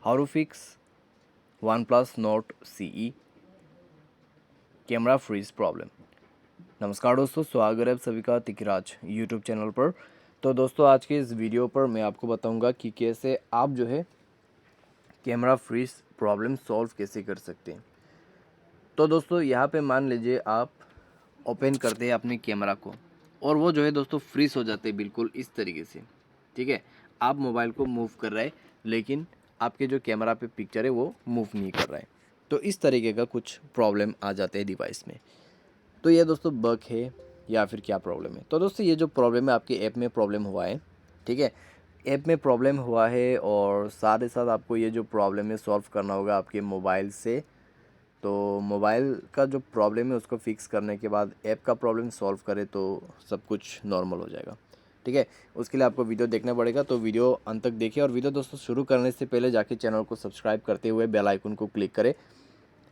How to fix OnePlus Nord CE camera freeze problem. नमस्कार दोस्तों, स्वागत है आप सभी का तिकराज यूट्यूब चैनल पर। तो दोस्तों, आज के इस वीडियो पर मैं आपको बताऊंगा कि कैसे आप जो है कैमरा फ्रीज प्रॉब्लम सॉल्व कैसे कर सकते हैं। तो दोस्तों, यहाँ पे मान लीजिए आप ओपन करते हैं अपने कैमरा को और वो जो है दोस्तों फ्रीज हो जाते हैं बिल्कुल इस तरीके से। ठीक है, आप मोबाइल को मूव कर रहे हैं लेकिन आपके जो कैमरा पे पिक्चर है वो मूव नहीं कर रहा है। तो इस तरीके का कुछ प्रॉब्लम आ जाते हैं डिवाइस में। तो ये दोस्तों बग है या फिर क्या प्रॉब्लम है। तो दोस्तों, ये जो प्रॉब्लम है आपके ऐप में प्रॉब्लम हुआ है। ठीक है, ऐप में प्रॉब्लम हुआ है और साथ ही साथ आपको ये जो प्रॉब्लम है सॉल्व करना होगा आपके मोबाइल से। तो मोबाइल का जो प्रॉब्लम है उसको फिक्स करने के बाद ऐप का प्रॉब्लम सॉल्व करे तो सब कुछ नॉर्मल हो जाएगा। ठीक है, उसके लिए आपको वीडियो देखना पड़ेगा। तो वीडियो अंत तक देखिए और वीडियो दोस्तों शुरू करने से पहले जाके चैनल को सब्सक्राइब करते हुए बेल आइकन को क्लिक करें।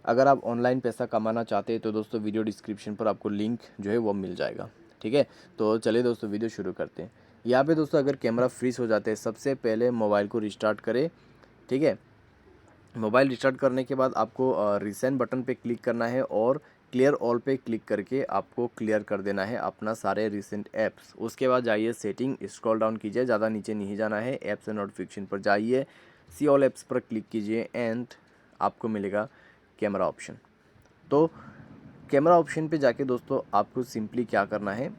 अगर आप ऑनलाइन पैसा कमाना चाहते हैं तो दोस्तों वीडियो डिस्क्रिप्शन पर आपको लिंक जो है वो मिल जाएगा। ठीक है, तो चलिए दोस्तों वीडियो शुरू करते हैं। यहाँ पे दोस्तों अगर कैमरा फ्रीज हो जाते हैं, सबसे पहले मोबाइल को रिस्टार्ट करें। ठीक है, मोबाइल रिस्टार्ट करने के बाद आपको रिसेंट बटन पे क्लिक करना है और क्लियर ऑल पे क्लिक करके आपको क्लियर कर देना है अपना सारे रिसेंट ऐप्स। उसके बाद जाइए सेटिंग, स्क्रॉल डाउन कीजिए, ज़्यादा नीचे नहीं जाना है, ऐप्स एंड नोटिफिकेशन पर जाइए, सी ऑल ऐप्स पर क्लिक कीजिए एंड आपको मिलेगा कैमरा ऑप्शन। तो कैमरा ऑप्शन पे जाके दोस्तों आपको सिंपली क्या करना है,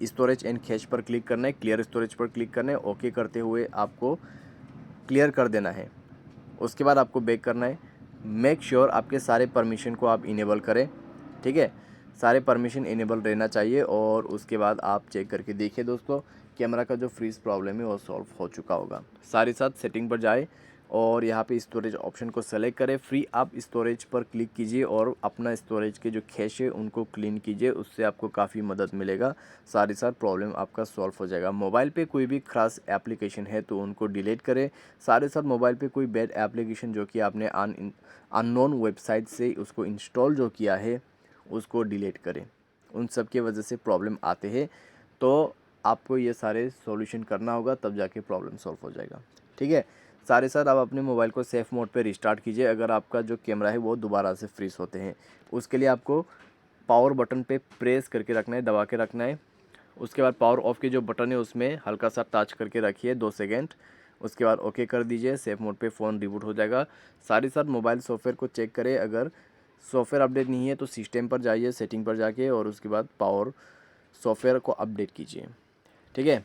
स्टोरेज एंड कैश पर क्लिक करना है, क्लियर स्टोरेज पर क्लिक करना है, ओके करते हुए आपको क्लियर कर देना है। उसके बाद आपको बैक करना है। मेक श्योर आपके सारे परमिशन को आप इनेबल करें। ठीक है, सारे परमिशन इनेबल रहना चाहिए और उसके बाद आप चेक करके देखिए दोस्तों, कैमरा का जो फ्रीज प्रॉब्लम है वो सॉल्व हो चुका होगा। साथ ही साथ सेटिंग पर जाए और यहाँ पे स्टोरेज ऑप्शन को सेलेक्ट करें, फ्री आप स्टोरेज पर क्लिक कीजिए और अपना स्टोरेज के जो कैश है उनको क्लीन कीजिए, उससे आपको काफ़ी मदद मिलेगा। साथ ही साथ प्रॉब्लम आपका सॉल्व हो जाएगा। मोबाइल पे कोई भी खास एप्लीकेशन है तो उनको डिलीट करें। साथ ही साथ मोबाइल पे कोई बैड एप्लीकेशन जो कि आपने अननोन वेबसाइट से उसको इंस्टॉल जो किया है उसको डिलीट करें। उन सब की वजह से प्रॉब्लम आते हैं, तो आपको ये सारे सॉल्यूशन करना होगा, तब जाके प्रॉब्लम सॉल्व हो जाएगा। ठीक है, सारे साथ आप अपने मोबाइल को सेफ मोड पे रिस्टार्ट कीजिए अगर आपका जो कैमरा है वो दोबारा से फ्रीज होते हैं। उसके लिए आपको पावर बटन पे प्रेस करके रखना है, दबा के रखना है। उसके बाद पावर ऑफ की जो बटन है उसमें हल्का सा टच करके रखिए 2 सेकेंड। उसके बाद ओके कर दीजिए, सेफ मोड पे फ़ोन रिबूट हो जाएगा। साथ ही साथ मोबाइल सॉफ्टवेयर को चेक करें, अगर सॉफ्टवेयर अपडेट नहीं है तो सिस्टम पर जाइए, सेटिंग पर जाके और उसके बाद पावर सॉफ्टवेयर को अपडेट कीजिए। ठीक है,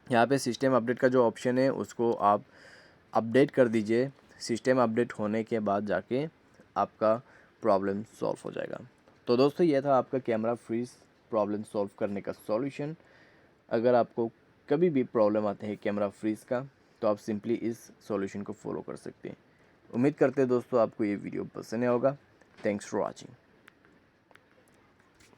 यहाँ पे सिस्टम अपडेट का जो ऑप्शन है उसको आप अपडेट कर दीजिए। सिस्टम अपडेट होने के बाद जाके आपका प्रॉब्लम सॉल्व हो जाएगा। तो दोस्तों, ये था आपका कैमरा फ्रीज प्रॉब्लम सॉल्व करने का सॉल्यूशन। अगर आपको कभी भी प्रॉब्लम आते हैं कैमरा फ्रीज का तो आप सिंपली इस सॉल्यूशन को फॉलो कर सकते हैं। उम्मीद करते हैं दोस्तों आपको ये वीडियो पसंद आया होगा। Thanks for watching.